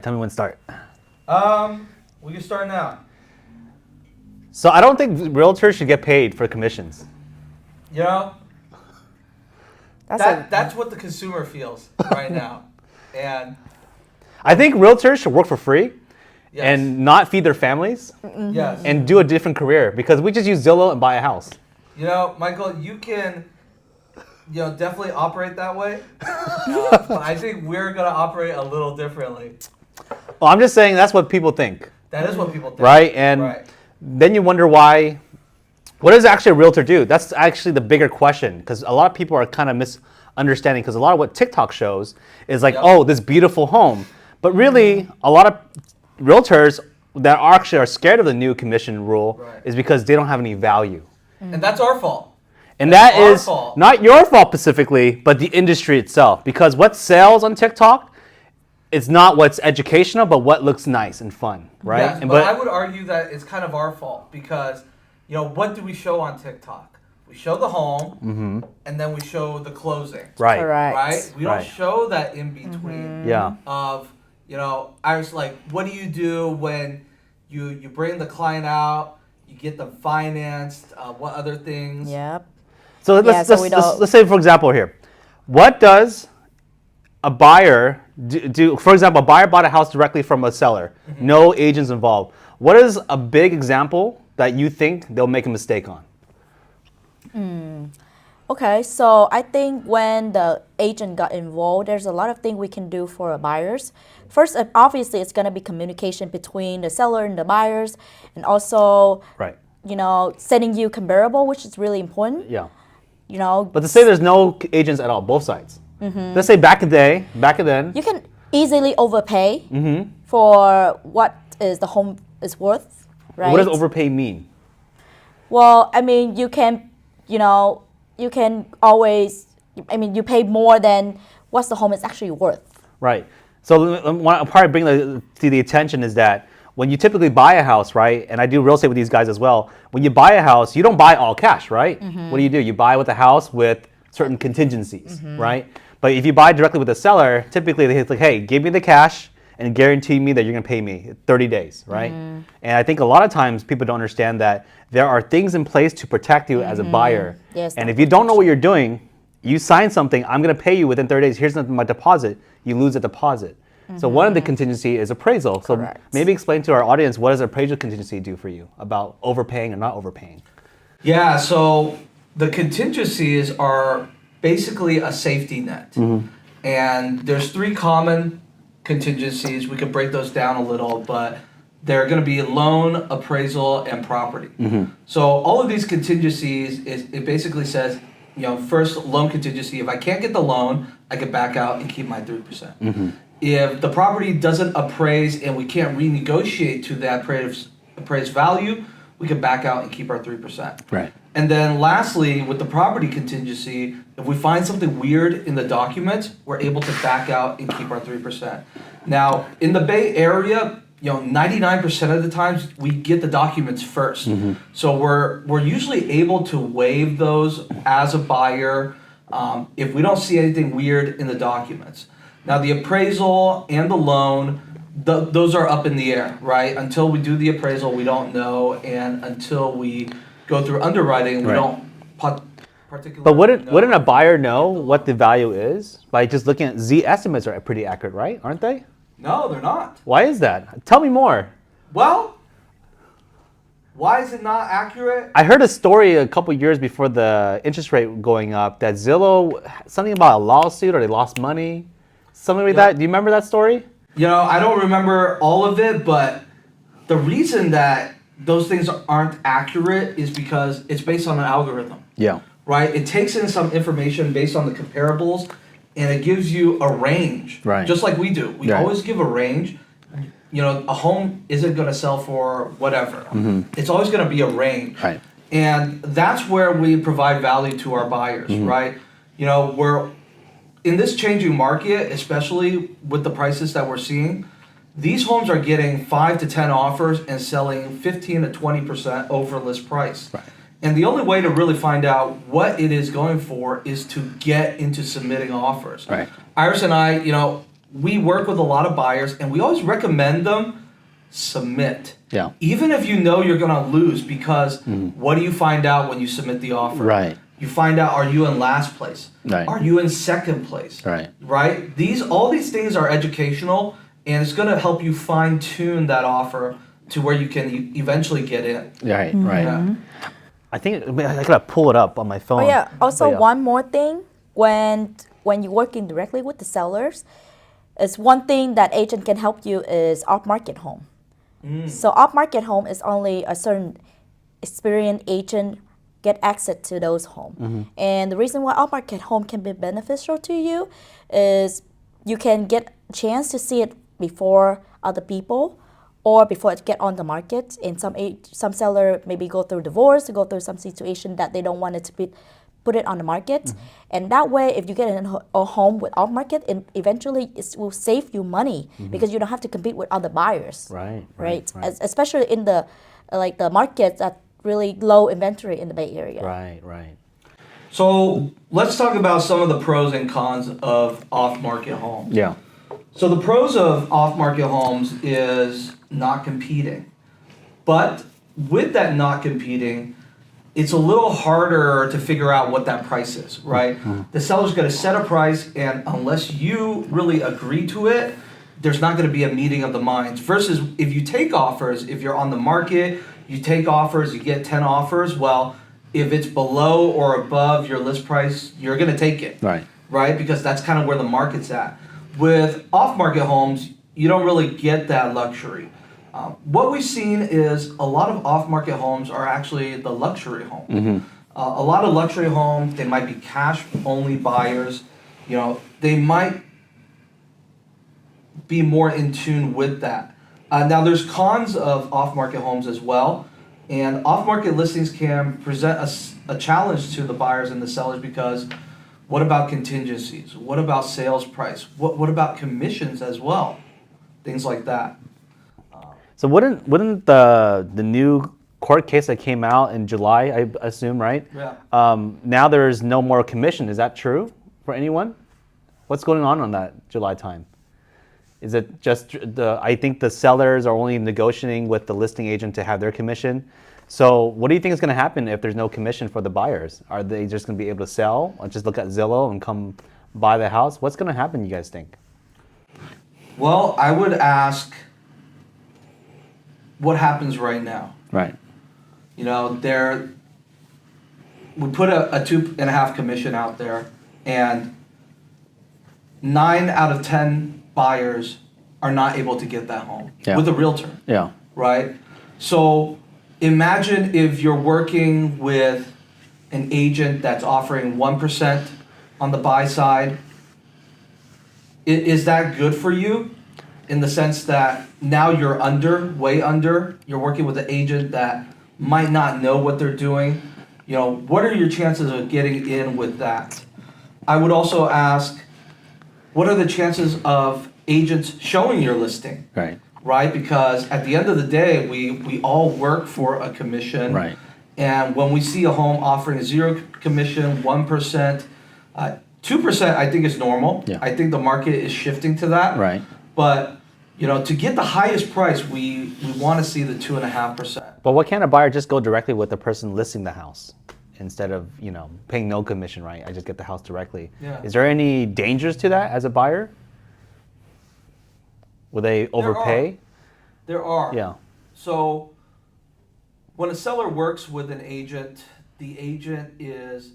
Tell me when to start. We can start now. So I don't think realtors should get paid for commissions. You know, that's what the consumer feels right now. And I think realtors should work for free yes. and not feed their families Yes. and do a different career because we just use Zillow and buy a house. You know, Michael, you can, definitely operate that way. But I think we're gonna operate a little differently. Well, I'm just saying that's what people think. That is what people think. Right? And then you wonder why. What does actually a realtor do? That's actually the bigger question because a lot of people are kind of misunderstanding because a lot of what TikTok shows is like, oh, this beautiful home. But really, a lot of realtors that actually are scared of the new commission rule is because they don't have any value. And that's our fault. And that is not your fault specifically, but the industry itself. Because what sells on TikTok, it's not what's educational, but what looks nice and fun, right? Yes, but I would argue that it's kind of our fault because, what do we show on TikTok? We show the home, and then we show the closing. Right. Correct. Right? We don't show that in between of, I was like, what do you do when you bring the client out, you get them financed, what other things? Yep. So let's say, for example, here, what does a buyer do? For example, a buyer bought a house directly from a seller, no agents involved. What is a big example that you think they'll make a mistake on? Okay, so I think when the agent got involved, there's a lot of things we can do for buyers. First, obviously, it's going to be communication between the seller and the buyers, and also, sending you comparable, which is really important. Yeah. But to say there's no agents at all, both sides. Let's say back then. You can easily overpay for what is the home is worth, right? What does overpay mean? Well, I mean, you can always, you pay more than what the home is actually worth. Right. So one part I bring to the attention is that when you typically buy a house, right, and I do real estate with these guys as well, when you buy a house, you don't buy all cash, right? What do? You buy with a house with certain contingencies, right? But if you buy directly with a seller, typically they're like, hey, give me the cash and guarantee me that you're going to pay me 30 days, right? And I think a lot of times people don't understand that there are things in place to protect you as a buyer. Yes, and if you don't know what you're doing, you sign something, I'm going to pay you within 30 days, here's my deposit, you lose a deposit. So one of the contingency is appraisal. So maybe explain to our audience, what does appraisal contingency do for you about overpaying or not overpaying? Yeah, so the contingencies are basically a safety net. And there's three common contingencies. We could break those down a little, but they're going to be loan, appraisal, and property. So all of these contingencies, it basically says, first loan contingency, if I can't get the loan, I can back out and keep my 3%. If the property doesn't appraise and we can't renegotiate to that appraised value, we can back out and keep our 3%. Right. And then lastly, with the property contingency, if we find something weird in the documents, we're able to back out and keep our 3%. Now, in the Bay Area, 99% of the times we get the documents first. So we're usually able to waive those as a buyer if we don't see anything weird in the documents. Now, the appraisal and the loan, those are up in the air, right? Until we do the appraisal, we don't know, and until we go through underwriting, we don't particularly. But wouldn't a buyer know what the value is by just looking at Zestimates are pretty accurate, right? Aren't they? No, they're not. Why is that? Tell me more. Well, why is it not accurate? I heard a story a couple years before the interest rate going up that Zillow, something about a lawsuit or they lost money, something like that. Do you remember that story? I don't remember all of it, but the reason that those things aren't accurate is because it's based on an algorithm. Yeah. Right? It takes in some information based on the comparables, and it gives you a range. Right. Just like we do. We always give a range. A home isn't going to sell for whatever. It's always going to be a range. Right. And that's where we provide value to our buyers, right? We're in this changing market, especially with the prices that we're seeing, these homes are getting 5 to 10 offers and selling 15 to 20% over list price. Right. And the only way to really find out what it is going for is to get into submitting offers. Right. Iris and I, we work with a lot of buyers, and we always recommend them submit. Yeah. Even if you know you're gonna lose, because what do you find out when you submit the offer? Right. You find out, are you in last place? Right. Are you in second place? Right. Right? All these things are educational, and it's gonna help you fine tune that offer to where you can eventually get in. Right. Right. Yeah. I think I gotta pull it up on my phone. Oh yeah. Also, But yeah. one more thing, when you're working directly with the sellers, is one thing that agent can help you is off-market home. So off-market home is only a certain experienced agent get access to those homes. And the reason why off-market home can be beneficial to you is you can get a chance to see it before other people or before it get on the market. And some seller maybe go through divorce, go through some situation that they don't want it to be put it on the market. And that way, if you get a home with off market, eventually it will save you money because you don't have to compete with other buyers. Right. Especially in the the markets that really low inventory in the Bay Area. Right. So let's talk about some of the pros and cons of off-market homes. Yeah. So the pros of off-market homes is not competing. But with that not competing, it's a little harder to figure out what that price is, right? The seller's going to set a price, and unless you really agree to it, there's not going to be a meeting of the minds. Versus if you take offers, if you're on the market, you take offers, you get 10 offers, well, if it's below or above your list price, you're going to take it. Right? Because that's kind of where the market's at. With off-market homes, you don't really get that luxury. What we've seen is a lot of off-market homes are actually the luxury home. A lot of luxury homes, they might be cash-only buyers. They might be more in tune with that. Now, there's cons of off-market homes as well, and off-market listings can present a challenge to the buyers and the sellers because what about contingencies? What about sales price? What about commissions as well? Things like that. So wouldn't the new court case that came out in July, I assume, right? Yeah. Now there's no more commission. Is that true for anyone? What's going on that July time? Is it just I think the sellers are only negotiating with the listing agent to have their commission. So what do you think is going to happen if there's no commission for the buyers? Are they just going to be able to sell or just look at Zillow and come buy the house? What's going to happen, you guys think? Well, I would ask what happens right now. Right. We put a 2.5 commission out there, and 9 out of 10 buyers are not able to get that home with a realtor. Yeah. Right? So imagine if you're working with an agent that's offering 1% on the buy side. Is that good for you? In the sense that now you're way under, you're working with an agent that might not know what they're doing. What are your chances of getting in with that? I would also ask, what are the chances of agents showing your listing? Right? Because at the end of the day, we all work for a commission. Right. And when we see a home offering 0 commission, 1%, 2% I think is normal. Yeah. I think the market is shifting to that. Right. But to get the highest price, we want to see the 2.5%. But what can't a buyer just go directly with the person listing the house instead of paying no commission? Right. I just get the house directly. Yeah. Is there any dangers to that as a buyer? Will they overpay? There are. Yeah. So when a seller works with an agent, the agent is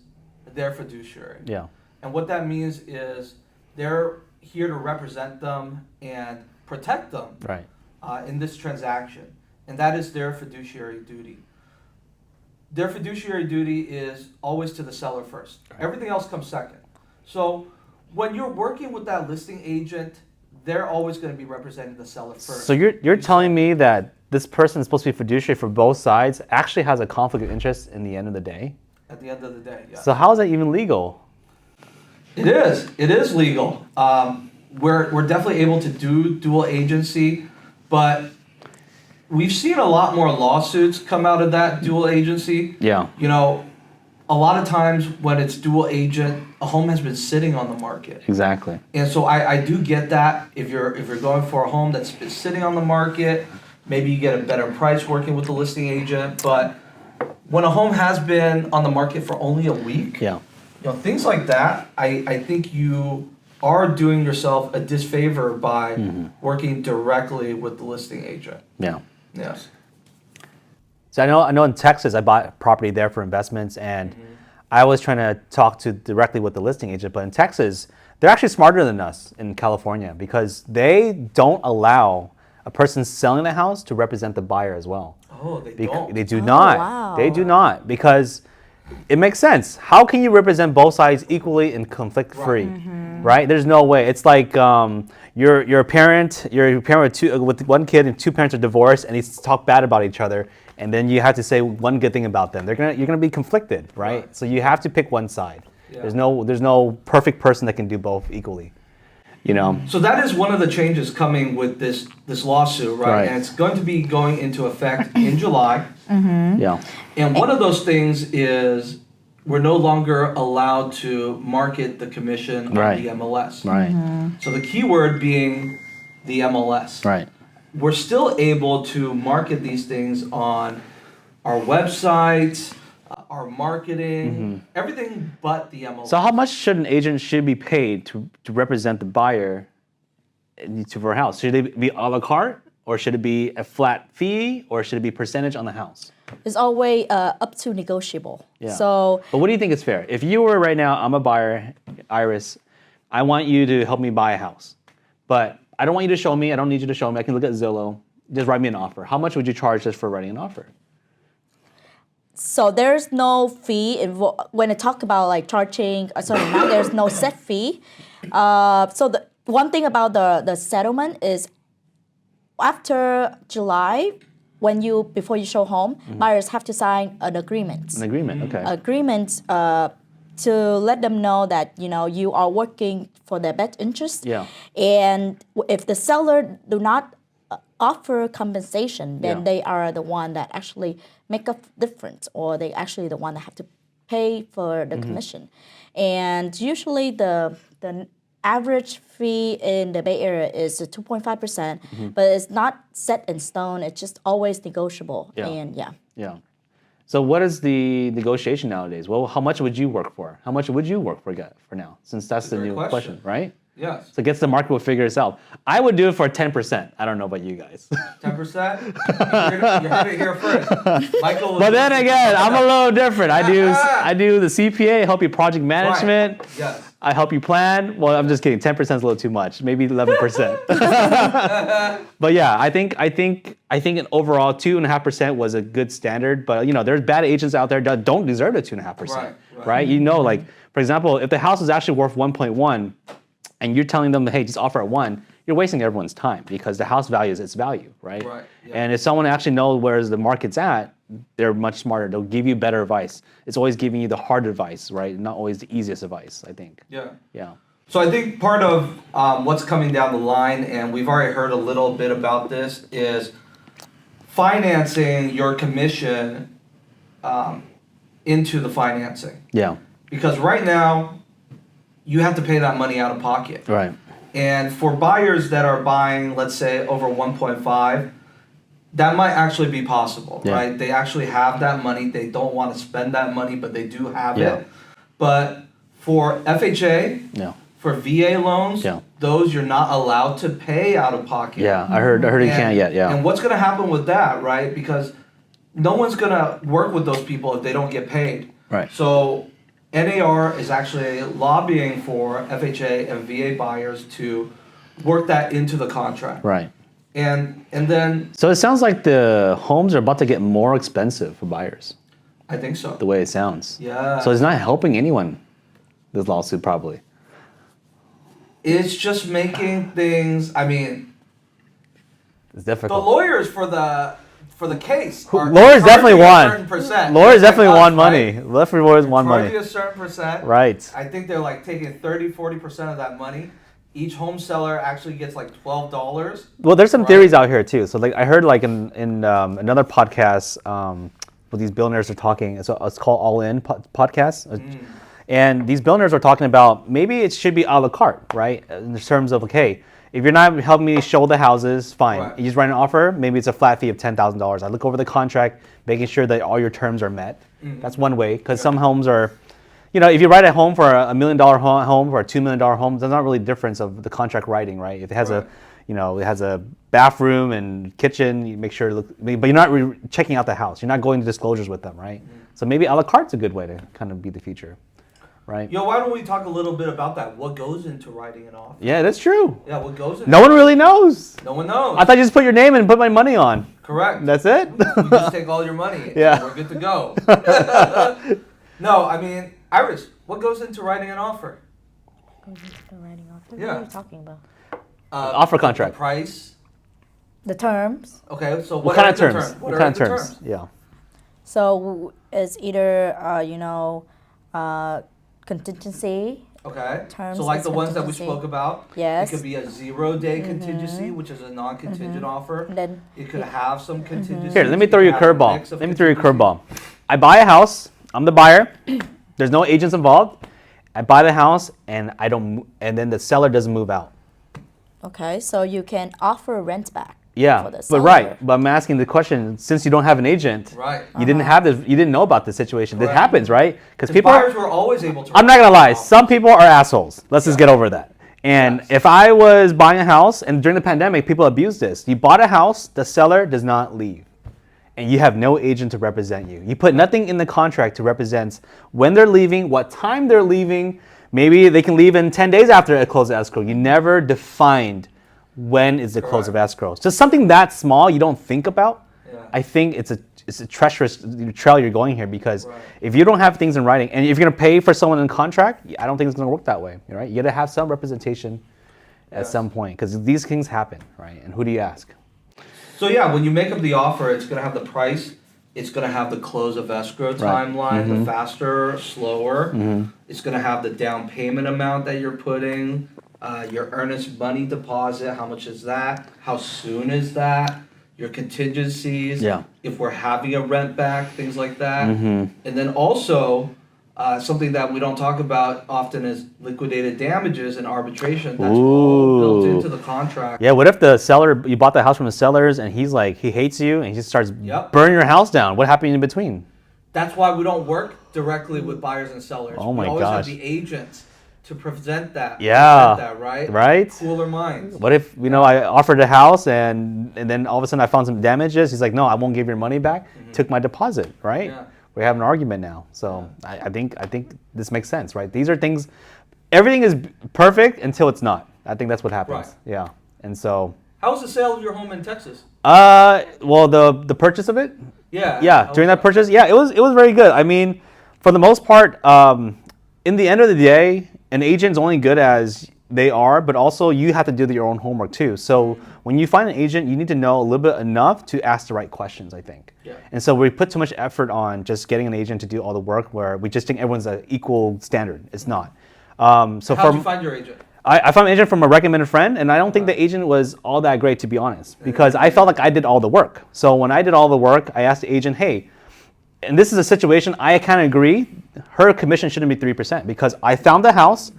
their fiduciary. Yeah. And what that means is they're here to represent them and protect them Right. in this transaction. And that is their fiduciary duty. Their fiduciary duty is always to the seller first. Right. Everything else comes second. So when you're working with that listing agent, they're always going to be representing the seller first. So you're telling me that this person is supposed to be fiduciary for both sides actually has a conflict of interest in the end of the day? At the end of the day, yeah. So how is that even legal? It is. It is legal. We're definitely able to do dual agency, but we've seen a lot more lawsuits come out of that dual agency. Yeah. a lot of times when it's dual agent, a home has been sitting on the market. Exactly. And so I do get that if you're going for a home that's been sitting on the market, maybe you get a better price working with the listing agent. But when a home has been on the market for only a week, Yeah. Things like that, I think you are doing yourself a disfavor by working directly with the listing agent. Yeah. Yes. So I know in Texas I bought property there for investments, and I was trying to talk to directly with the listing agent. But in Texas, they're actually smarter than us in California because they don't allow a person selling the house to represent the buyer as well. Oh, they don't. They do not. Wow. They do not because it makes sense. How can you represent both sides equally and conflict free? Right? There's no way. It's like you're a parent with one kid and two parents are divorced and they talk bad about each other, and then you have to say one good thing about them. You're gonna be conflicted, right? So you have to pick one side. Yeah. There's no perfect person that can do both equally. So that is one of the changes coming with this lawsuit, right? Right. And it's going to be going into effect in July. Yeah. And one of those things is we're no longer allowed to market the commission on Right. the MLS. Right. So the keyword being the MLS. Right. We're still able to market these things on our website, our marketing, everything but the MLS. So how much should an agent be paid to represent the buyer for a house? Should it be a la carte, or should it be a flat fee, or should it be percentage on the house? It's always up to negotiable. Yeah. So But what do you think is fair? If you were right now, I'm a buyer, Iris, I want you to help me buy a house, but I don't want you to show me. I don't need you to show me. I can look at Zillow. Just write me an offer. How much would you charge just for writing an offer? So there's no fee when I talk about like charging a certain amount. There's no set fee. So the one thing about the settlement is after July, before you show home, buyers have to sign an agreement. An agreement, okay. Agreement to let them know that you are working for their best interest. Yeah. And if the seller do not offer compensation, then Yeah. they are the one that actually make a difference, or they actually the one that have to pay for the commission. And usually the average fee in the Bay Area is 2.5%, but it's not set in stone. It's just always negotiable. Yeah. And Yeah. So what is the negotiation nowadays? Well, how much would you work for? How much would you work for now? Since that's the great new question, right? Yes. So gets the market will figure itself. I would do it for 10%. I don't know about you guys. 10%? You heard it here first. Michael was But then again, I'm a little different. I do the CPA, help you project management. Right. Yes. I help you plan. Well, I'm just kidding. 10% is a little too much. Maybe 11%. But yeah, I think in overall 2.5% was a good standard. But there's bad agents out there that don't deserve the 2.5%. Right? Like for example, if the house is actually worth 1.1, and you're telling them, hey, just offer at 1, you're wasting everyone's time because the house value is its value, right? Right, yeah. And if someone actually knows where the market's at, they're much smarter. They'll give you better advice. It's always giving you the hard advice, right? Not always the easiest advice, I think. Yeah. Yeah. So I think part of what's coming down the line, and we've already heard a little bit about this, is financing your commission into the financing. Yeah. Because right now, you have to pay that money out of pocket. Right. And for buyers that are buying, let's say, over 1.5, that might actually be possible, Yeah. right? They actually have that money. They don't want to spend that money, but they do have Yeah. it. But for FHA, Yeah. for VA loans, Yeah. those you're not allowed to pay out of pocket. Yeah. I heard you can't yet. Yeah. And what's going to happen with that, right? Because no one's going to work with those people if they don't get paid. Right. So NAR is actually lobbying for FHA and VA buyers to work that into the contract. Right. And then So it sounds like the homes are about to get more expensive for buyers, I think so. the way it sounds. Yeah. So it's not helping anyone, this lawsuit, probably. It's just making things, It's the difficult. lawyers for the case are Lawyers definitely charging a won. certain percent. Lawyers Just like definitely us, won money. right? Lawyers won Charging money. a certain percent. Right. I think they're like taking 30-40% of that money. Each home seller actually gets like $12. Well, there's some Right. theories out here too. So like I heard like in another podcast what these billionaires are talking. It's called All In podcast. And these billionaires are talking about maybe it should be a la carte, right? In terms of, like, hey, if you're not helping me show the houses, fine. Right. You just write an offer, maybe it's a flat fee of $10,000. I look over the contract, making sure that all your terms are met. That's one way, because some homes are, if you write a home for a $1 million home or a $2 million home, there's not really a difference of the contract writing, right? If it has it has a bathroom and kitchen, you make sure to look, but you're not checking out the house. You're not going to disclosures with them, right? So maybe a la carte's a good way to kind of be the future. Right. Why don't we talk a little bit about that? What goes into writing an offer? Yeah, that's true. Yeah, what goes into No one really knows. No one knows. I thought you just put your name and put my money on. Correct. That's it? You just take all your money. Yeah. And we're good to go. No, I mean, Iris, what goes into writing an offer? Goes into the writing offer? Yeah. What are you talking about? Offer contract. The price. The terms. Okay, so What kind of are the terms? What are kind of the terms? Yeah. So it's either, contingency. Okay. Terms So like is the ones that we contingency. spoke about. Yes. It could be a 0-day contingency, which is a non-contingent offer. And then It could have some contingency. Here, let me throw you a curveball. Let me throw you a curveball. I buy a house. I'm the buyer. There's no agents involved. I buy the house and and then the seller doesn't move out. okay, so you can offer rent back. Yeah, For the but seller. right. But I'm asking the question, since you don't have an agent, Right. you didn't have this, you didn't know about this situation. This Correct. happens, right? Because The people, buyers were always able to. I'm not gonna lie, offer. some people are assholes. Let's just get over that. And Yes. if I was buying a house, and during the pandemic, people abused this. You bought a house, the seller does not leave. And you have no agent to represent you. You put nothing in the contract to represent when they're leaving, what time they're leaving. Maybe they can leave in 10 days after a close of escrow. You never defined when is the close of escrow. Just something that small you don't think about. Yeah. I think it's a treacherous trail you're going here, because Right. if you don't have things in writing, and if you're gonna pay for someone in contract, I don't think it's gonna work that way, right? You gotta have some representation at Yes. some point, because these things happen, right? And who do you ask? So yeah, when you make up the offer, it's gonna have the price. It's gonna have the close of escrow timeline, the faster, slower. It's gonna have the down payment amount that you're putting, your earnest money deposit. How much is that? How soon is that? Your contingencies. Yeah. If we're having a rent back, things like that. And then also, something that we don't talk about often is liquidated damages and arbitration. That's all built Ooh. into the contract. Yeah, what if the seller, you bought the house from the sellers and he's like, he hates you and he just starts Yep. burning your house down? What happened in between? That's why we don't work directly with buyers and sellers. Oh my we always gosh. have the agents to present that. Yeah. Present that, right? Right? Cooler minds. What if, I offered a house and then all of a sudden I found some damages? He's like, no, I won't give your money back. Took my deposit, right? Yeah. We have an argument now. So I think this makes sense, right? These are things, everything is perfect until it's not. I think that's what happens. Right. Yeah. And so, How was the sale of your home in Texas? well, the purchase of it, Yeah. yeah, during that purchase, yeah, it was very good. I mean, for the most part, in the end of the day, an agent's only good as they are, but also you have to do your own homework too. So when you find an agent, you need to know a little bit enough to ask the right questions, I think. Yeah. And so we put too much effort on just getting an agent to do all the work, where we just think everyone's an equal standard. It's not. So How did you find your agent? I found an agent from a recommended friend, and I don't think the agent was all that great, to be honest, because I felt like I did all the work. So when I did all the work, I asked the agent, hey, and this is a situation, I kind of agree, her commission shouldn't be 3%, because I found the house,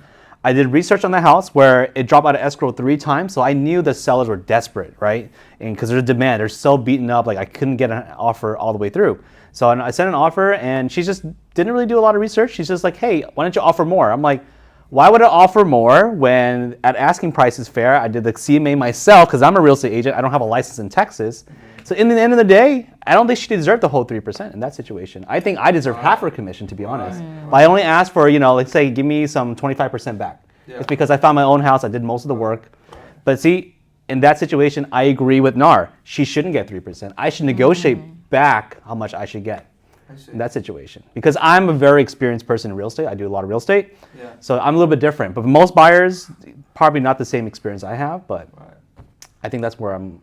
I did research on the house where it dropped out of escrow 3 times, so I knew the sellers were desperate, right? And because there's a demand, they're so beaten up, like I couldn't get an offer all the way through. So I sent an offer, and she just didn't really do a lot of research. She's just like, hey, why don't you offer more? I'm like, why would I offer more when at asking price is fair? I did the CMA myself because I'm a real estate agent. I don't have a license in Texas. So in the end of the day, I don't think she deserved the whole 3% in that situation. I think I deserve half her commission, to be honest. But I only asked for, let's say, give me some 25% back. Yeah. It's because I found my own house. I did most of the work. But see, in that situation, I agree with NAR. She shouldn't get 3%. I should negotiate back how much I should get I see. in that situation. Because I'm a very experienced person in real estate. I do a lot of real estate. Yeah. So I'm a little bit different. But most buyers, probably not the same experience I have. But Right. I think that's where I'm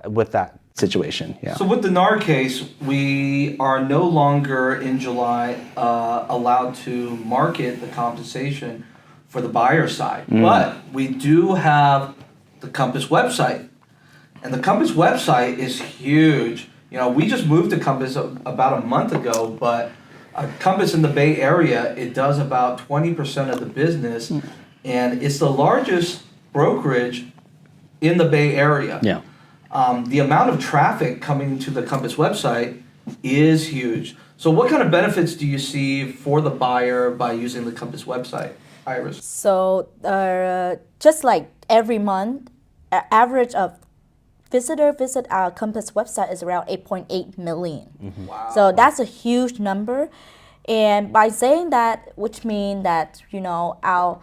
with that situation. Yeah. So with the NAR case, we are no longer in July allowed to market the compensation for the buyer side, but we do have the Compass website, and the Compass website is huge. We just moved to Compass about a month ago, but Compass in the Bay Area, it does about 20% of the business, and it's the largest brokerage in the Bay Area. Yeah. The amount of traffic coming to the Compass website is huge. So what kind of benefits do you see for the buyer by using the Compass website, Iris? So just like every month, average of visitor visit our Compass website is around 8.8 million. Wow. So that's a huge number. And by saying that, which means that, our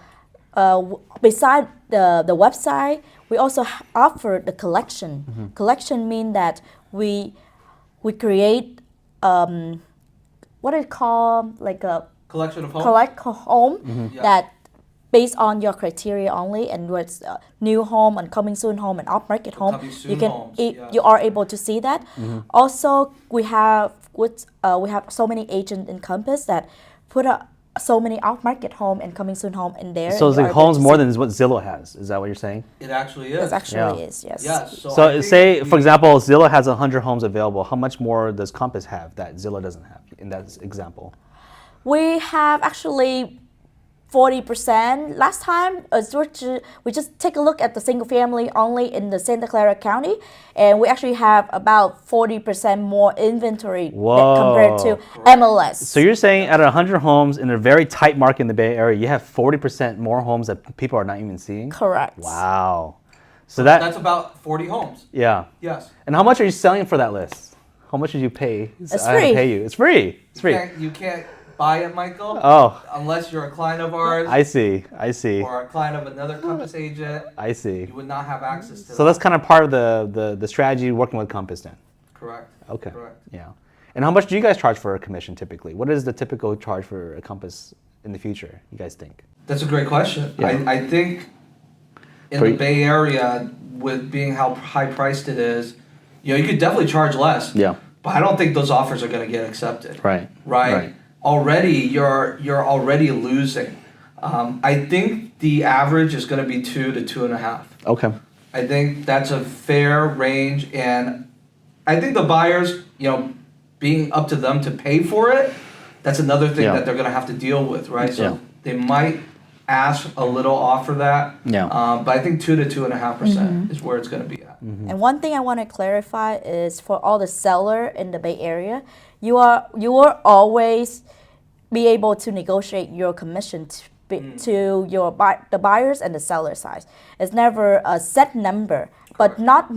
beside the website, we also offer the collection. Collection means that we create what is called like a Collection of homes? collect home Yeah. that based on your criteria only, and what's new home and coming soon home and off market home, coming soon you can homes, you are able to see that. Also, we have so many agents in Compass that put so many off market home and coming soon home in there. So and it's you like are able homes to more see. than what Zillow has. Is that what you're saying? It actually is. It actually Yeah. is, yes. Yes. So I think say, for we- example, Zillow has 100 homes available. How much more does Compass have that Zillow doesn't have in that example? We have actually 40%. Last time, we just take a look at the single family only in the Santa Clara County, and we actually have about 40% more inventory compared to MLS. So you're saying out of 100 homes in a very tight market in the Bay Area, you have 40% more homes that people are not even seeing? Correct. Wow. So that's about 40 homes. yeah. Yes. And how much are you selling for that list? How much did you pay? It's I have to free. pay you. It's free. It's free. You can't buy it, Michael. Oh, Unless you're a client of ours I see. I see. or a client of another Compass agent. I see. You would not have access to So that. that's kind of part of the strategy working with Compass then. Correct. Okay. Correct. Yeah. And how much do you guys charge for a commission typically? What is the typical charge for a Compass in the future, you guys think? That's a great question. Yeah. I think in For the you- Bay Area, with being how high priced it is, you could definitely charge less. Yeah. But I don't think those offers are going to get accepted. Right. Right. Already, you're already losing. I think the average is going to be 2 to 2.5. Okay. I think that's a fair range, and I think the buyers, being up to them to pay for it, that's another thing Yeah. that they're going to have to deal with, right? So Yeah. they might ask a little off for that. Yeah. But I think 2 to 2.5% is where it's going to be at. And one thing I want to clarify is for all the seller in the Bay Area, you will always be able to negotiate your commission to the buyers and the seller side. It's never a set number, but not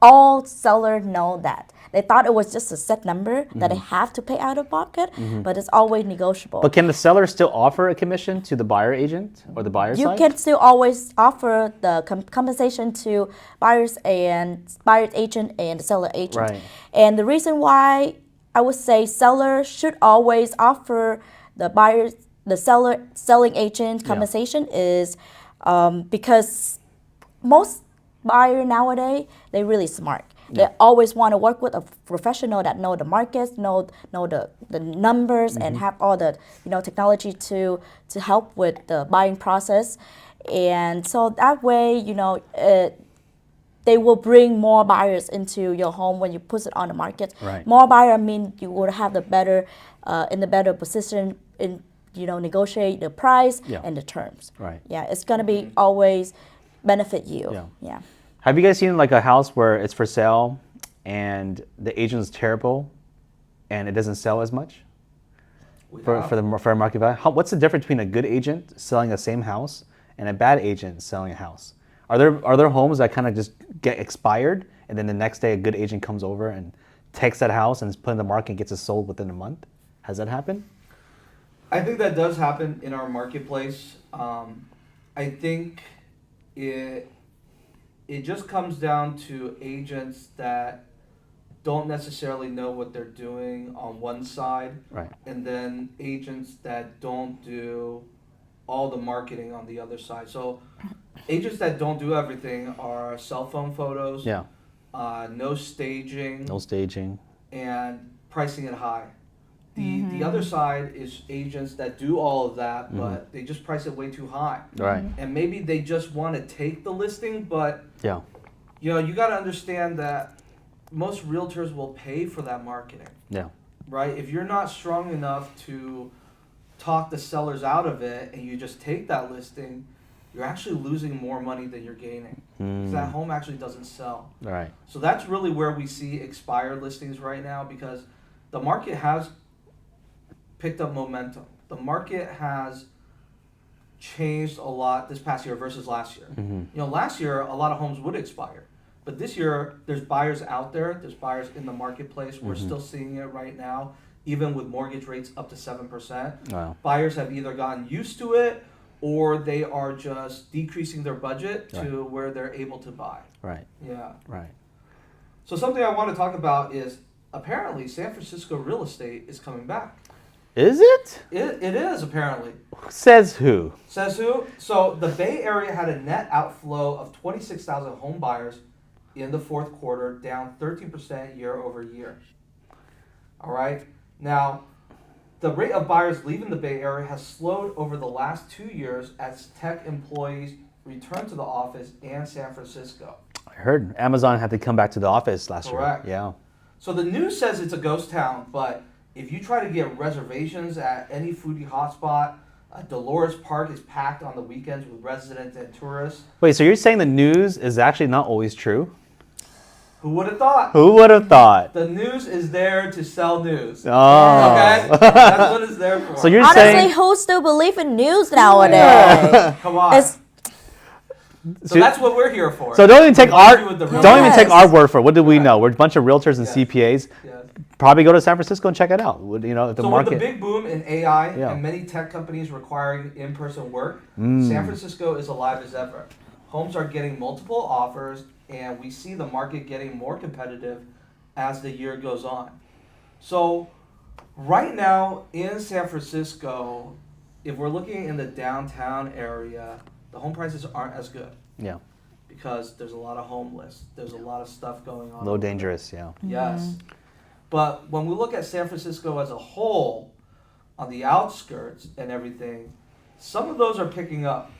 all sellers know that. They thought it was just a set number that they have to pay out of pocket, but it's always negotiable. But can the seller still offer a commission to the buyer agent or the buyer You side? can still always offer the compensation to buyers agent and the seller agent. Right. And the reason why I would say seller should always offer the selling agent compensation is because most buyer nowadays, they're really smart. They always want to work with a professional that know the markets, know the numbers, and have all the technology to help with the buying process. And so that way, they will bring more buyers into your home when you put it on the market. Right. More buyer mean you will have the better in the better position in negotiate the price and the terms. Right. Yeah, it's gonna be always benefit you. Yeah. Yeah. Have you guys seen like a house where it's for sale and the agent is terrible and it doesn't sell as much for the fair market value? What's the difference between a good agent selling the same house and a bad agent selling a house? Are there homes that kind of just get expired and then the next day a good agent comes over and takes that house and is put in the market and gets it sold within a month? Has that happened? I think that does happen in our marketplace. I think it just comes down to agents that don't necessarily know what they're doing on one side, Right. and then agents that don't do all the marketing on the other side. So agents that don't do everything are cell phone photos, Yeah. no staging, No staging. and pricing it high. The other side is agents that do all of that, but they just price it way too high. Right. And maybe they just want to take the listing, but Yeah. you got to understand that most realtors will pay for that marketing, Yeah. right? If you're not strong enough to talk the sellers out of it and you just take that listing, you're actually losing more money than you're gaining. Because that home actually doesn't sell. All right. So that's really where we see expired listings right now, because the market has picked up momentum. The market has changed a lot this past year versus last year. Last year a lot of homes would expire, but this year there's buyers out there. There's buyers in the marketplace. We're still seeing it right now, even with mortgage rates up to 7%. Wow. Buyers have either gotten used to it or they are just decreasing their budget to where they're able to buy. Right. Yeah. Right. So something I want to talk about is apparently San Francisco real estate is coming back. Is it? It is apparently. Says who? Says who? So the Bay Area had a net outflow of 26,000 home buyers in the fourth quarter, down 13% year over year. All right. Now, the rate of buyers leaving the Bay Area has slowed over the last 2 years as tech employees return to the office and San Francisco. I heard Amazon had to come back to the office last Correct. year. Yeah. So the news says it's a ghost town, but if you try to get reservations at any foodie hotspot, Dolores Park is packed on the weekends with residents and tourists. Wait, so you're saying the news is actually not always true? Who would have thought? Who would have thought? The news is there to sell news. Oh. Okay? That's what it's there for. So you're Honestly, saying who still believe in news nowadays? Come on. It's, So that's what we're here for. so don't even take Provide our you with the don't even take Yes. our word for it. What do we Right. know? We're a bunch of realtors and Yes. CPAs. Yes. Probably go to San Francisco and check it out. If the So market. with the big boom in AI Yeah. and many tech companies requiring in-person work, San Francisco is alive as ever. Homes are getting multiple offers, and we see the market getting more competitive as the year goes on. So right now in San Francisco, if we're looking in the downtown area, the home prices aren't as good Yeah. because there's a lot of homeless. There's a lot of stuff going on. A little dangerous. Yeah. Yes. But when we look at San Francisco as a whole, on the outskirts and everything, some of those are picking up.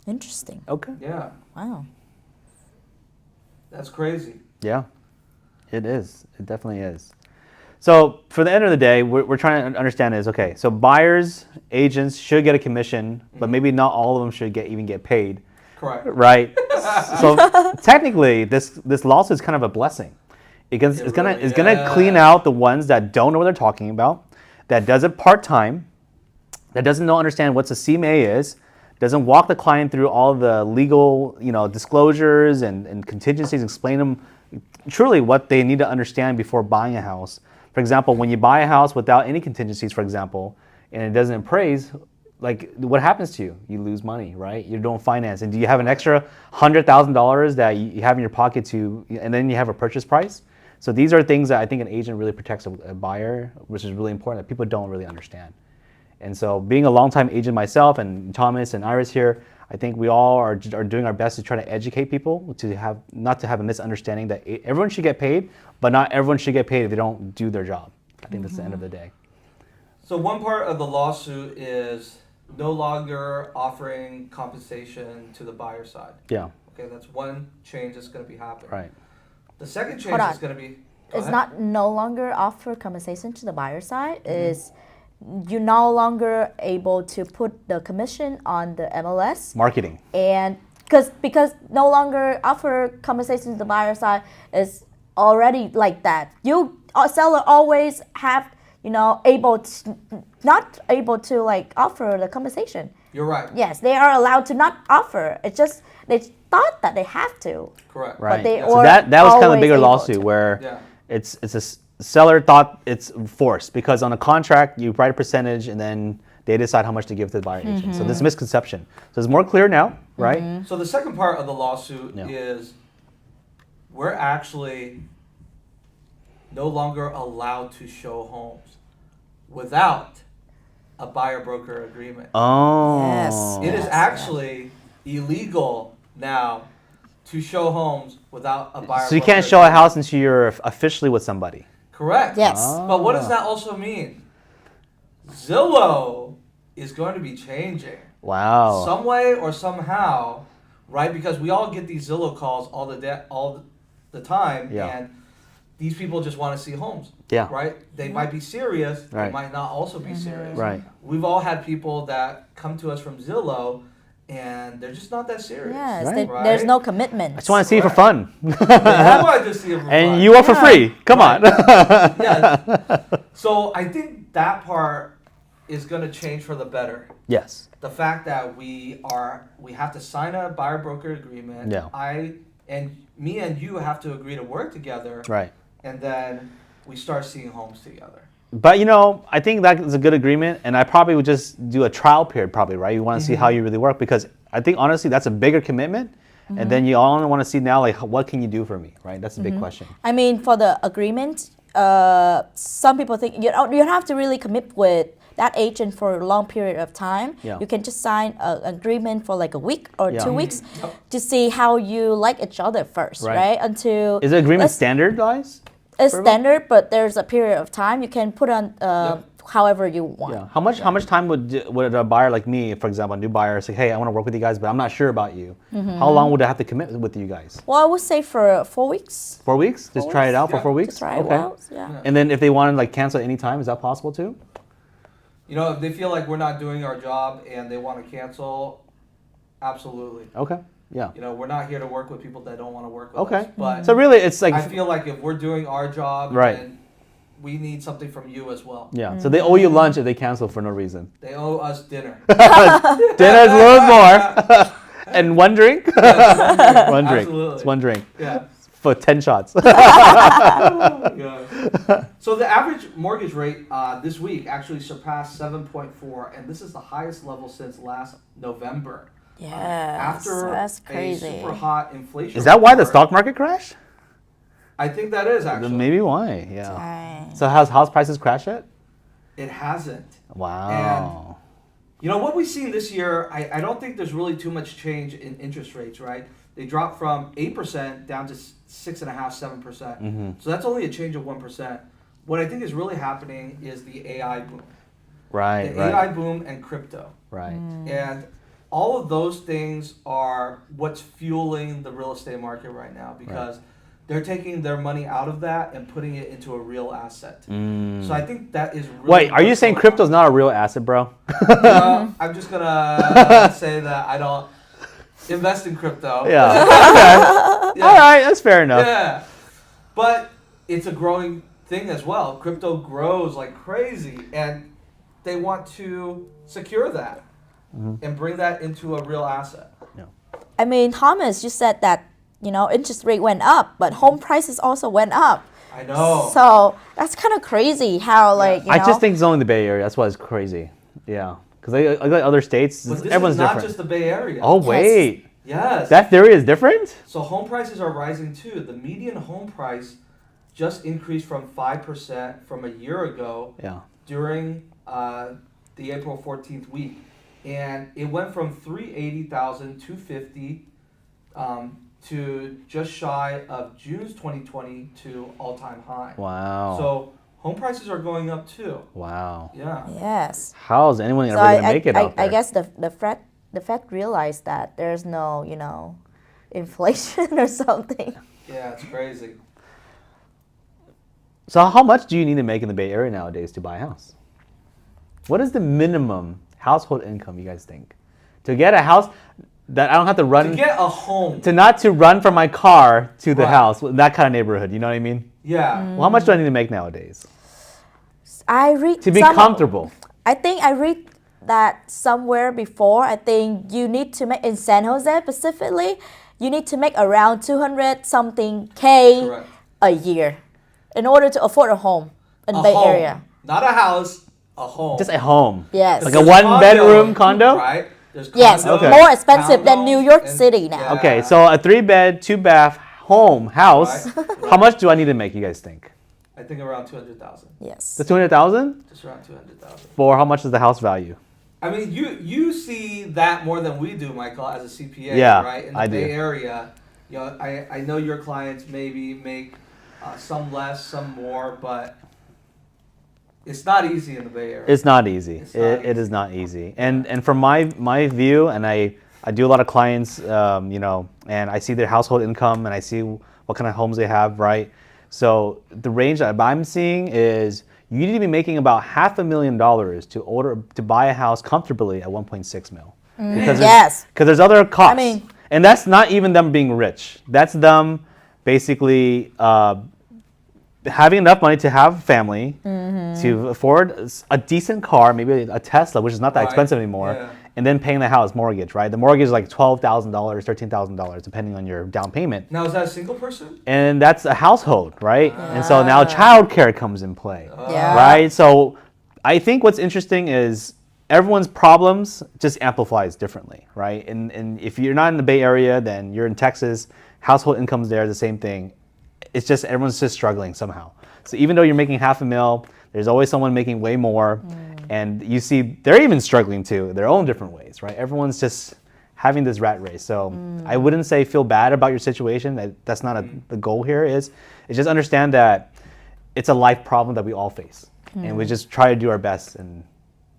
interesting. Okay. Yeah, Wow. that's crazy. Yeah. It is. It definitely is. So for the end of the day, we're trying to understand is, okay, so buyers, agents should get a commission, but maybe not all of them should even get paid, Correct. right? So technically, this lawsuit is kind of a blessing. It's It gonna really clean is. out the ones that don't know what they're talking about, that does it part-time, that doesn't understand what a CMA is, doesn't walk the client through all the legal disclosures and contingencies, explain them truly what they need to understand before buying a house. For example, when you buy a house without any contingencies, for example, and it doesn't appraise, like what happens to you? You lose money, right? You're doing finance, and do you have an extra $100,000 that you have in your pocket and then you have a purchase price? So these are things that I think an agent really protects a buyer, which is really important that people don't really understand. And so being a longtime agent myself, and Thomas and Iris here, I think we all are doing our best to try to educate people not to have a misunderstanding that everyone should get paid, but not everyone should get paid if they don't do their job. I think that's the end of the day. So one part of the lawsuit is no longer offering compensation to the buyer side. Yeah, Okay, that's one change that's going to be happening. right. The second change Hold on. is going to be. Go It's ahead. not no longer offer compensation to the buyer side. Is you're no longer able to put the commission on the MLS, Marketing. and because no longer offer compensation to the buyer side is already like that. You seller always have not able to like offer the compensation. You're right. Yes, they are allowed to not offer. It's just they thought that they have to. Correct. Right. they So were that was kind of a always bigger able lawsuit to. where Yeah. it's seller thought it's forced because on a contract you write a percentage and then they decide how much to give to the buyer agent. So this is misconception. So it's more clear now, right? So the second part of the lawsuit Yeah. is we're actually no longer allowed to show homes without a buyer broker agreement. Oh. Yes. It is Yes, actually illegal now to show homes without a buyer So you broker can't show a agreement. house until you're officially with somebody. Correct. Yes. But what does that also mean? Zillow is going to be changing. Wow. Some way or somehow, right? Because we all get these Zillow calls the time, Yeah. and these people just want to see homes. Yeah. Right? They might be serious. They Right. might not also be serious. Right. We've all had people that come to us from Zillow, and they're just not that serious. Yes, Right. there's no commitment. I just want to see it for Correct. fun. I want to just see it for And fun. you are for Yeah. free. Come Right. on. Yeah. So I think that part is going to change for the better. Yes. The fact that we have to sign a buyer broker agreement. Yeah. Me and you have to agree to work together. Right. And then we start seeing homes together. But I think that is a good agreement, and I probably would just do a trial period, probably, right? You want to see how you really work, because I think honestly that's a bigger commitment, and then you all want to see now, like, what can you do for me, right? That's a big question. I mean, for the agreement, some people think you don't have to really commit with that agent for a long period of time. Yeah. You can just sign an agreement for like a week or Yeah. 2 weeks to see how you like each other first, Right. right? Until Is the agreement let's- standardized? It's for everyone? standard, but there's a period of time you can put on however you want. Yeah. How much time would a buyer like me, for example, a new buyer, say, hey, I want to work with you guys, but I'm not sure about you. How long would I have to commit with you guys? Well, I would say for 4 weeks. 4 weeks? Just try it out for Yeah. 4 weeks? To try it Okay. out. Yeah. And then if they want to like cancel at any time, is that possible too? If they feel like we're not doing our job and they want to cancel, absolutely. Okay. Yeah. We're not here to work with people that don't want to work with Okay. us. But So really, it's like I feel like if we're doing our job, Right. then we need something from you as well. yeah. So they owe you lunch if they cancel for no reason. They owe us dinner. Dinner's a little more. And one drink? Yeah, One drink. Absolutely. It's one drink Yeah. for 10 shots. Yeah. So the average mortgage rate this week actually surpassed 7.4, and this is the highest level since last November. Yes, After that's a crazy. super hot inflation. Is that why the report. stock market crashed? I think that is actually. Then maybe why, yeah. Dang. So has house prices crashed yet? It hasn't. Wow. What we've seen this year, I don't think there's really too much change in interest rates, right? They dropped from 8% down to 6.5%, 7%. So that's only a change of 1%. What I think is really happening is the AI boom. Right, The right, AI boom and crypto. right. And all of those things are what's fueling the real estate market right now, because they're taking their money out of that and putting it into a real asset. So I think that is really Wait, are you what's saying going crypto's not a real asset, bro? on. I'm just going to say that I don't invest in crypto. Yeah. Okay. All right, that's fair enough. Yeah. But it's a growing thing as well. Crypto grows like crazy, and they want to secure that and bring that into a real asset. I mean, Thomas, you said that interest rate went up, but home prices also went up. I know. So that's kind of crazy how like I just think it's only the Bay Area. That's why it's crazy. Yeah. Because like other states, But this everyone's is not different. just the Bay Area. Oh, wait. Yes. That theory is different? So home prices are rising too. The median home price just increased from 5% from a year ago Yeah. during the April 14th week. And it went from 380,250 to just shy of June's 2020 to all-time high. Wow. So home prices are going up too. Wow. Yeah. yes. How is anyone So ever going to make it out there? I guess the Fed realized that there's no inflation or something. Yeah, it's crazy. So how much do you need to make in the Bay Area nowadays to buy a house? What is the minimum household income, you guys think? To get a house that I don't have to run To get a home. to run from my car to the Right. house, that kind of neighborhood, you know what I mean? Yeah. Well, how much do I need to make nowadays I read to be some- comfortable? I think I read that somewhere before. I think you need to make in San Jose specifically, you need to make around 200 something K Correct. a year in order to afford a home in A Bay home. Area. Not a house, a home. Just a home. Yes. Like a There's one-bedroom condo? Right? There's Yes, condos, Okay. more expensive than townhomes, New York and- City now. yeah. Okay, so a 3-bed, 2-bath house. Right. How much do I need to make, you guys think? I think around 200,000. Yes. The 200,000? Just around 200,000. For how much is the house value? I mean, you see that more than we do, Michael, as a CPA, Yeah, right? In the I Bay do. Area, I know your clients maybe make some less, some more, but it's not easy in the Bay Area. It's not easy. It's not It easy. is not easy. And from my view, and I do a lot of clients, and I see their household income, and I see what kind of homes they have, right? So the range that I'm seeing is you need to be making about $500,000 to buy a house comfortably at 1.6 mil. Because Yes. because there's other costs, mean- and that's not even them being rich. That's them basically having enough money to have a family, to afford a decent car, maybe a Tesla, which is not that expensive anymore, Yeah. and then paying the house mortgage, right? The mortgage is like $12,000, $13,000, depending on your down payment. Now, is that a single person? And that's a household, right? And so now childcare comes in play, Yeah. right? So I think what's interesting is everyone's problems just amplifies differently, right? And if you're not in the Bay Area, then you're in Texas, household incomes there, the same thing. It's just everyone's just struggling somehow. So even though you're making $500,000, there's always someone making way more. And you see they're even struggling too, their own different ways, right? Everyone's just having this rat race. So I wouldn't say feel bad about your situation. That's not the goal here. It's just understand that it's a life problem that we all face. And we just try to do our best. And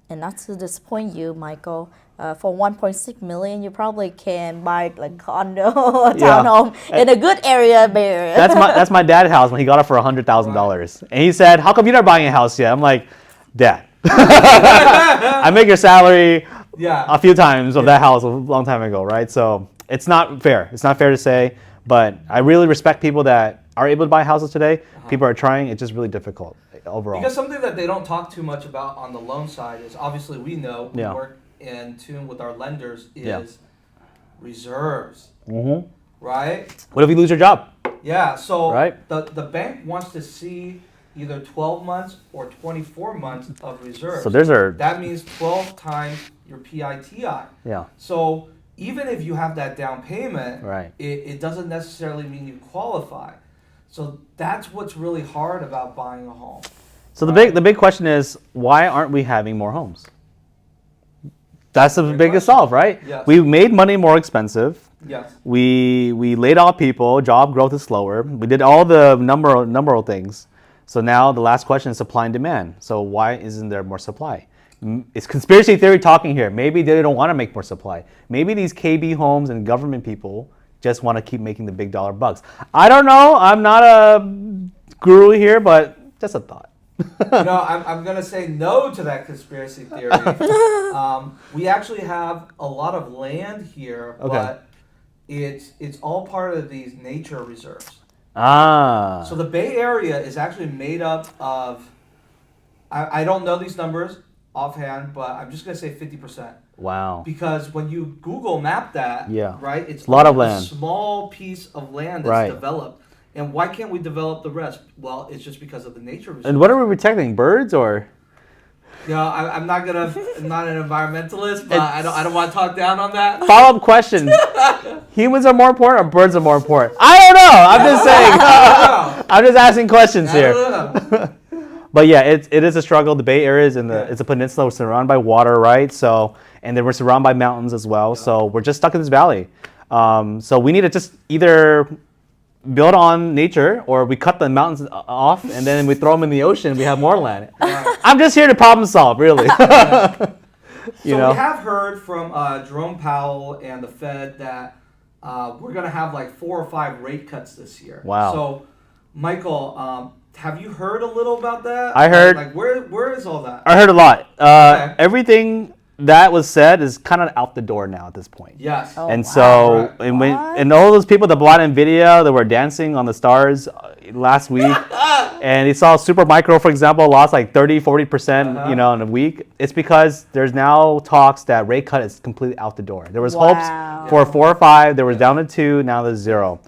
not to disappoint you, Michael, for 1.6 million, you probably can buy like condo, a townhome in a good area, Bay Area. That's my dad's house when he got it for $100,000. And he said, "How come you're not buying a house yet?" I'm like, "Dad, I make your salary a few times of that house a long time ago, right?" So it's not fair. It's not fair to say, but I really respect people that are able to buy houses today. People are trying. It's just really difficult overall. Because something that they don't talk too much about on the loan side is obviously we know we Yeah. work in tune with our lenders is Yeah. reserves, Mm-hmm. right? What if you lose your job? Yeah, so Right. the bank wants to see either 12 months or 24 months of reserves. So there's our That means 12 times your PITI. yeah. So even if you have that down payment, Right. it doesn't necessarily mean you qualify. So that's what's really hard about buying a home. So the big question is, why aren't we having more homes? That's the Great biggest question. solve, right? Yes. We made money more expensive. Yes. We laid off people. Job growth is slower. We did all the number of things. So now the last question is supply and demand. So why isn't there more supply? It's conspiracy theory talking here. Maybe they don't want to make more supply. Maybe these KB homes and government people just want to keep making the big dollar bucks. I don't know. I'm not a guru here, but just a thought. I'm going to say no to that conspiracy theory. We actually have a lot of land here, but it's all part of these nature reserves. Ah. So the Bay Area is actually made up of, I don't know these numbers offhand, but I'm just going to say 50%. Wow. Because when you Google map that, Yeah. right, it's A lot of only land. a small piece of land that's Right. developed. And why can't we develop the rest? Well, it's just because of the nature reserve. And what are we protecting? Birds or? I'm not I'm not an environmentalist, but I don't want to talk down on that. Follow-up question. Humans are more important or birds are more important? I don't know. I'm just saying. I'm just asking questions I here. don't know. But yeah, it is a struggle. The Bay Area is Yeah. it's a peninsula. We're surrounded by water, right? So, and then we're surrounded by mountains as well. So we're just stuck in this valley. So we need to just either build on nature or we cut the mountains off and then we throw them in the ocean. We have more land. Right. I'm just here to problem solve, really. So You know? we have heard from Jerome Powell and the Fed that we're going to have like 4 or 5 rate cuts this year. Wow. So, Michael, have you heard a little about that? I heard- Like where is all that? I heard a lot. Okay. Everything that was said is kind of out the door now at this point. Yes. Oh, And wow. so, Right. and all those people that bought Nvidia that were dancing on the stars last week, and you saw Supermicro, for example, lost like 30-40%, in a week. It's because there's now talks that rate cut is completely out the door. There was Wow. hopes for 4 or 5, there was down to 2, now there's 0.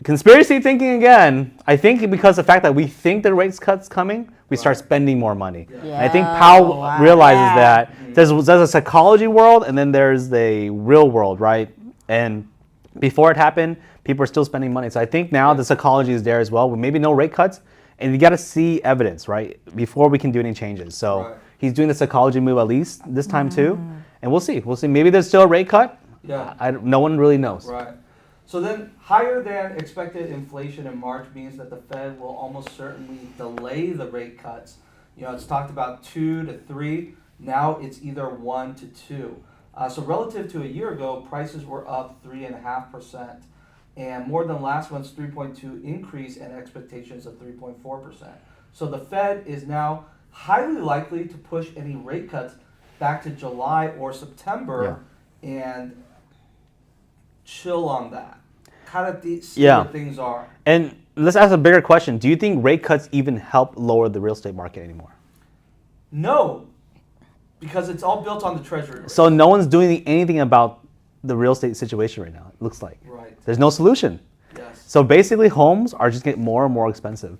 Conspiracy thinking again. I think because the fact that we think the rate cut's coming, we start spending more money. And I think Powell Wow. realizes that there's a psychology world and then there's the real world, right? And before it happened, people are still spending money. So I think now the psychology is there as well. With maybe no rate cuts, and you got to see evidence, right, before we can do any changes. So Right. he's doing the psychology move at least this time too, and we'll see. We'll see. Maybe there's still a rate cut. Yeah. No one really knows. Right. So then, higher than expected inflation in March means that the Fed will almost certainly delay the rate cuts. It's talked about 2 to 3. Now it's either 1 to 2. So relative to a year ago, prices were up 3.5%. and more than last month's 3.2 increase and expectations of 3.4%. So the Fed is now highly likely to push any rate cuts back to July or September and chill on that. Kind of see where things are. And let's ask a bigger question. Do you think rate cuts even help lower the real estate market anymore? No, because it's all built on the Treasury rate. So no one's doing anything about the real estate situation right now, it looks like. Right. There's no solution. Yes. So basically homes are just getting more and more expensive.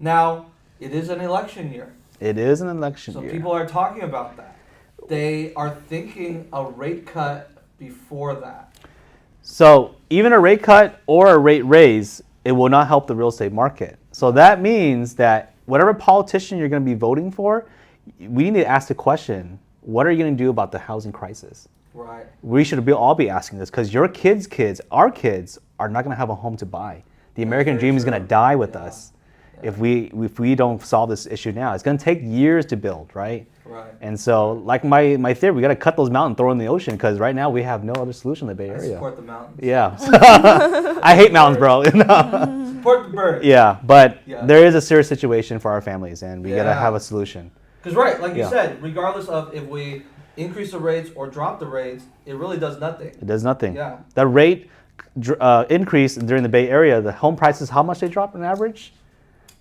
Now, it is an election year. It is an election So year. people are talking about that. They are thinking a rate cut before that. So even a rate cut or a rate raise, it will not help the real estate market. So that means that whatever politician you're going to be voting for, we need to ask the question, what are you going to do about the housing crisis? Right. We should all be asking this because your kids, our kids, are not going to have a home to buy. The American dream is going to die with us if we don't solve this issue now. It's going to take years to build, right? Right. And so, like my theory, we got to cut those mountains, throw in the ocean because right now we have no other solution in the Bay I Area. support the mountains. Yeah. I hate mountains, bro. Support the birds. Yeah, but Yeah. there is a serious situation for our families, and we got to have a solution. Because like you said, regardless of if we increase the rates or drop the rates, it really does nothing. It does nothing. Yeah. The rate increase during the Bay Area, the home prices, how much they dropped on average?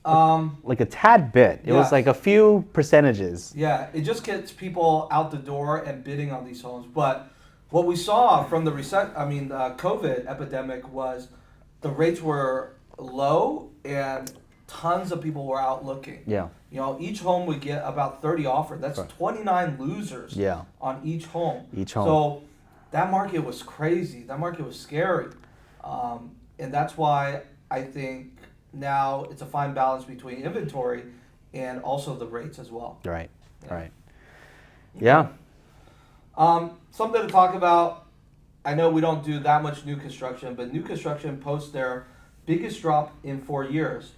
Like a tad bit. It was like a few percentages. Yeah, it just gets people out the door and bidding on these homes. But what we saw from the COVID epidemic was the rates were low and tons of people were out looking. Yeah. You know, each home would get about 30 offered. That's 29 losers on each home. So that market was crazy. That market was scary. And that's why I think now it's a fine balance between inventory and also the rates as well. Right, right. Yeah. Something to talk about. I know we don't do that much new construction, but new construction posts their biggest drop in 4 years,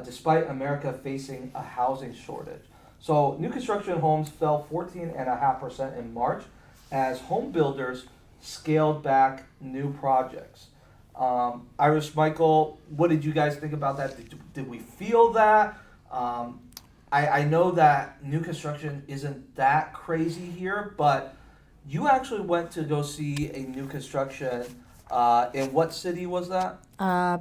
despite America facing a housing shortage. So new construction homes fell 14.5% in March as home builders scaled back new projects. Irish, Michael, what did you guys think about that? Did we feel that? I know that new construction isn't that crazy here, but you actually went to go see a new construction. In what city was that?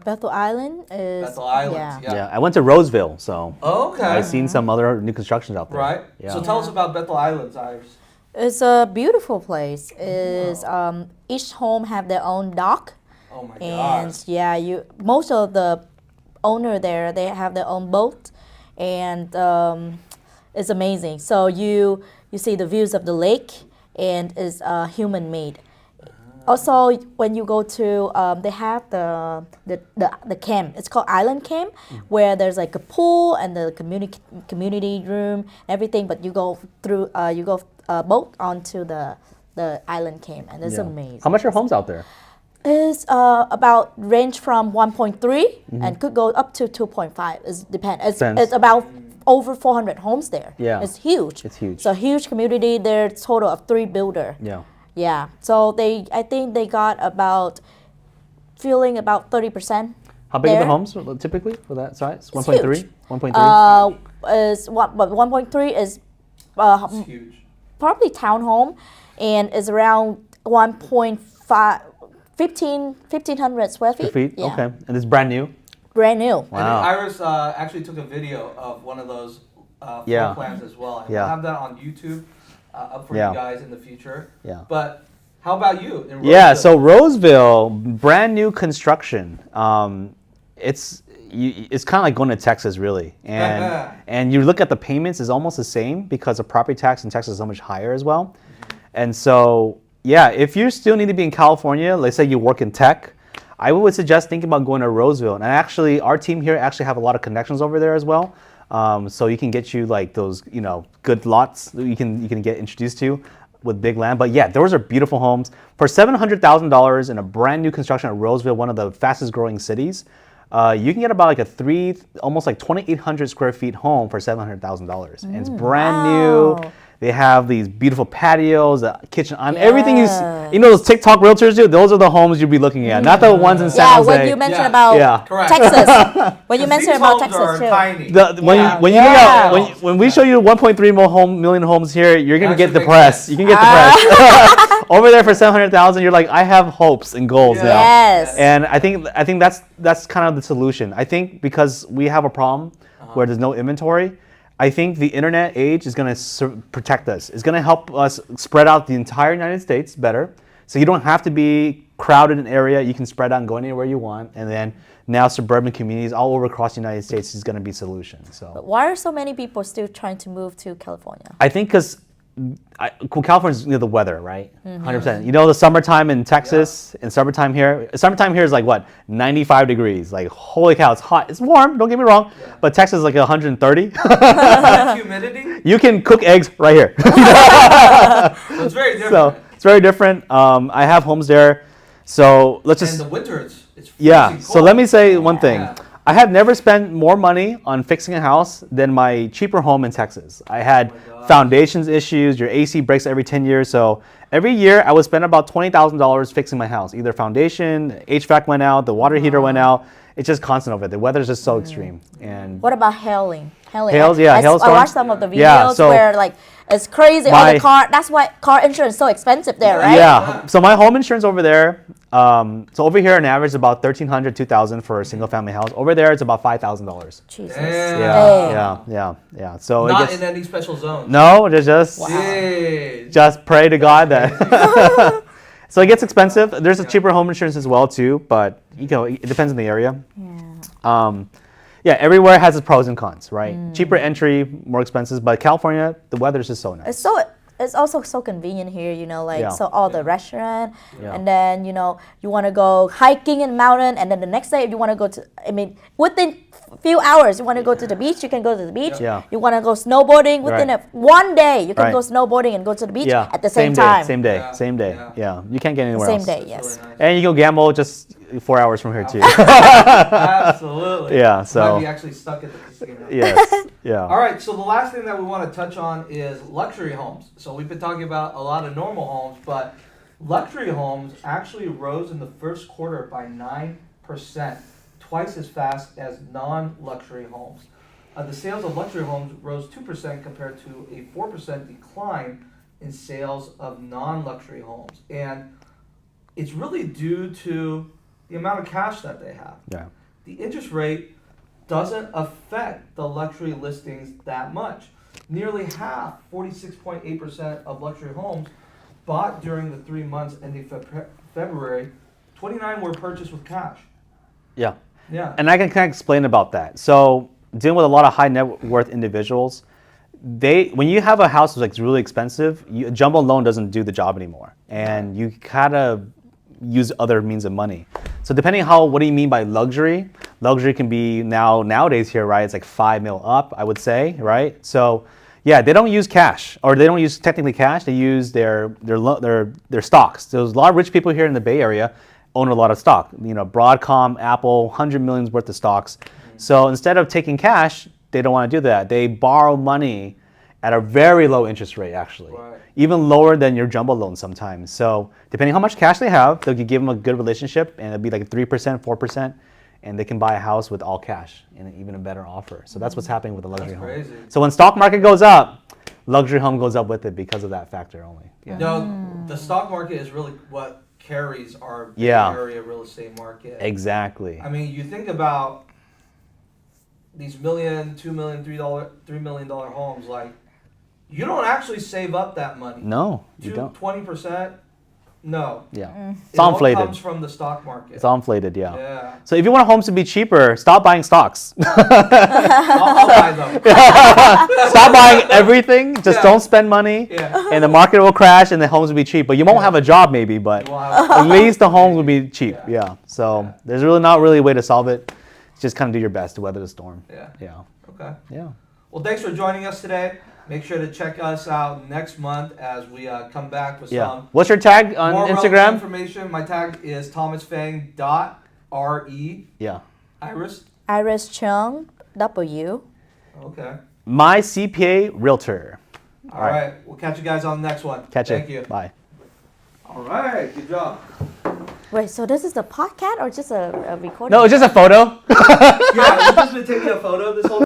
Bethel Island is. Bethel Island, Yeah, I went to Roseville, so okay. I've seen some other new constructions out there. Right. Yeah. So tell us about Bethel Island, Iris. It's a beautiful place. Is each home have their own dock. Oh my And gosh. most of the owner there, they have their own boat, and it's amazing. So you see the views of the lake, and it's human made. Also, when you go to, they have the camp. It's called Island Camp, where there's like a pool and the community room, everything. But you go through, boat onto the Island Camp, and it's amazing. How much are homes out there? It's about range from 1.3 and could go up to 2.5. It depends. It's about over 400 homes there. Yeah. It's huge. It's huge. It's a huge community. There's total of 3 builder. Yeah. Yeah. So I think they got about 30%. How big are there. the homes typically for that size? 1.3? Huge. 1.3? But 1.3 is It's huge. probably townhome, and is around 1,500 square feet. feet? Yeah. Okay. And it's brand new? Brand new. And then Wow. Iris actually took a video of one of those floor plans as well. And we'll have that on YouTube up for you guys in the future. Yeah. But how about you? In Yeah, Roseville? so Roseville, brand new construction. It's kind of like going to Texas, really. And you look at the payments, it's almost the same because the property tax in Texas is so much higher as well. And so, yeah, if you still need to be in California, let's say you work in tech, I would suggest thinking about going to Roseville. And actually, our team here actually have a lot of connections over there as well. So you can get you like those, good lots that you can get introduced to with big land. But yeah, those are beautiful homes. For $700,000 in a brand new construction at Roseville, one of the fastest growing cities, you can get about like almost like 2,800 square feet home for $700,000. And it's brand new. They have these beautiful patios, a kitchen on everything Yeah. you know those TikTok realtors do. Those are the homes you'd be looking at, not the ones in San Yeah, Jose. when you mentioned Yeah. about Yeah. Correct. Texas, when you 'Cause mentioned these about homes Texas are too. tiny. When you look Yeah. at when we show you 1.3 million homes here, you're gonna get Actually makes depressed. sense. You can get depressed. Over there for 700,000, you're like, I have hopes and goals Yeah. now. Yes. And I think that's kind of the solution. I think because we have a problem where there's no inventory, I think the internet age is going to protect us. It's going to help us spread out the entire United States better. So you don't have to be crowded in an area. You can spread out and go anywhere you want. And then now suburban communities all over across the United States is going to be a solution. So Why are so many people still trying to move to California? I think because California's the weather, right? 100%. You know, the summertime in Texas and summertime here is like what, 95 degrees. Like, holy cow, it's hot. It's warm, don't get me wrong, but Texas is like 130. Humidity. You can cook eggs right here. So it's very different. So it's very different. I have homes there. So let's and just, the winter, it's yeah. freezing So cold. let me say one thing. Yeah. I have never spent more money on fixing a house than my cheaper home in Texas. I had foundations issues. Your AC breaks every 10 years. So every year I would spend about $20,000 fixing my house. Either foundation, HVAC went out, the water heater went out. It's just constant over there. The weather's just so extreme. And What about hailing? Hails, yeah, I hailstorms. watched some of the videos Yeah, so where like it's crazy. All the car. That's why car insurance is so expensive there, right? Yeah. So my home insurance over there, so over here on average about $1,300, $2,000 for a single family house. Over there it's about $5,000. Jesus. Damn. Yeah. So it Not gets, in any special zone. no, just Jeez. just pray to God that. So it gets expensive. There's a cheaper home insurance as well too, but it depends on the area. Yeah, everywhere has its pros and cons, right? Cheaper entry, more expenses, but California, the weather is just so nice. It's also so convenient here, you know, like Yeah. so all the restaurant, Yeah. and then you know you want to go hiking in the mountain, and then the next day you want to go to. I mean, within few hours you want to go to the beach, you can go to the beach. Yeah. You want to go snowboarding within Right. one day, you can Right. go snowboarding and go to the beach Yeah, at the same day, time. Same day, Yeah. same day. Yeah. Yeah, you can't get anywhere Same else. day, That's yes. really nice. And you go gamble just 4 hours from here too. Absolutely. Yeah, so- Might be actually stuck at the casino. Yes, yeah. All right, so the last thing that we want to touch on is luxury homes. So we've been talking about a lot of normal homes, but luxury homes actually rose in the first quarter by 9%, twice as fast as non-luxury homes. The sales of luxury homes rose 2% compared to a 4% decline in sales of non-luxury homes. And it's really due to the amount of cash that they have. Yeah. The interest rate doesn't affect the luxury listings that much. Nearly half, 46.8% of luxury homes bought during the 3 months ending February, 29 were purchased with cash. Yeah. Yeah. And I can kind of explain about that. So dealing with a lot of high net worth individuals, when you have a house that's like really expensive, a jumbo loan doesn't do the job anymore, and you kind of use other means of money. So depending what do you mean by luxury? Luxury can be nowadays here, right? It's like 5 mil up, I would say, right? So yeah, they don't use cash, or they don't use technically cash. They use their stocks. There's a lot of rich people here in the Bay Area own a lot of stock. You know, Broadcom, Apple, 100 millions worth of stocks. So instead of taking cash, they don't want to do that. They borrow money at a very low interest rate, actually. Right. Even lower than your jumbo loan sometimes. So depending how much cash they have, they'll give them a good relationship, and it'll be like 3%, 4%, and they can buy a house with all cash and even a better offer. So that's what's happening with the luxury home. crazy. So when stock market goes up, luxury home goes up with it because of that factor only. Yeah. No, the stock market is really what carries our Bay Yeah. Area real estate market. Exactly. I mean, you think about these $1 million, $2 million, $3 million homes, like, you don't actually save up that money. No, you don't. 20%? No. Yeah. It's It all all inflated. comes from the stock market. It's all inflated, yeah. Yeah. So if you want homes to be cheaper, stop buying stocks. I'll buy them. Stop buying everything. Just Yeah. don't spend money, Yeah. and the market will crash, and the homes will be cheap. But you won't have a job, maybe, but You won't have- at least the homes will be cheap. Yeah. Yeah. So there's really not really a way to solve it. Just kind of do your best to weather the storm. Yeah. Yeah. Okay. Yeah. Well, thanks for joining us today. Make sure to check us out next month as we come back with Yeah. some What's your tag on more relevant Instagram? information. My tag is thomasfang.re. Yeah. Iris. Iris Chung W. Okay. My CPA Realtor. All right. We'll catch you guys on the next one. Thank you. Bye. All right. Good job. Wait, so this is a podcast or just a recording? No, it's just a photo. Yeah, we've just been taking a photo this whole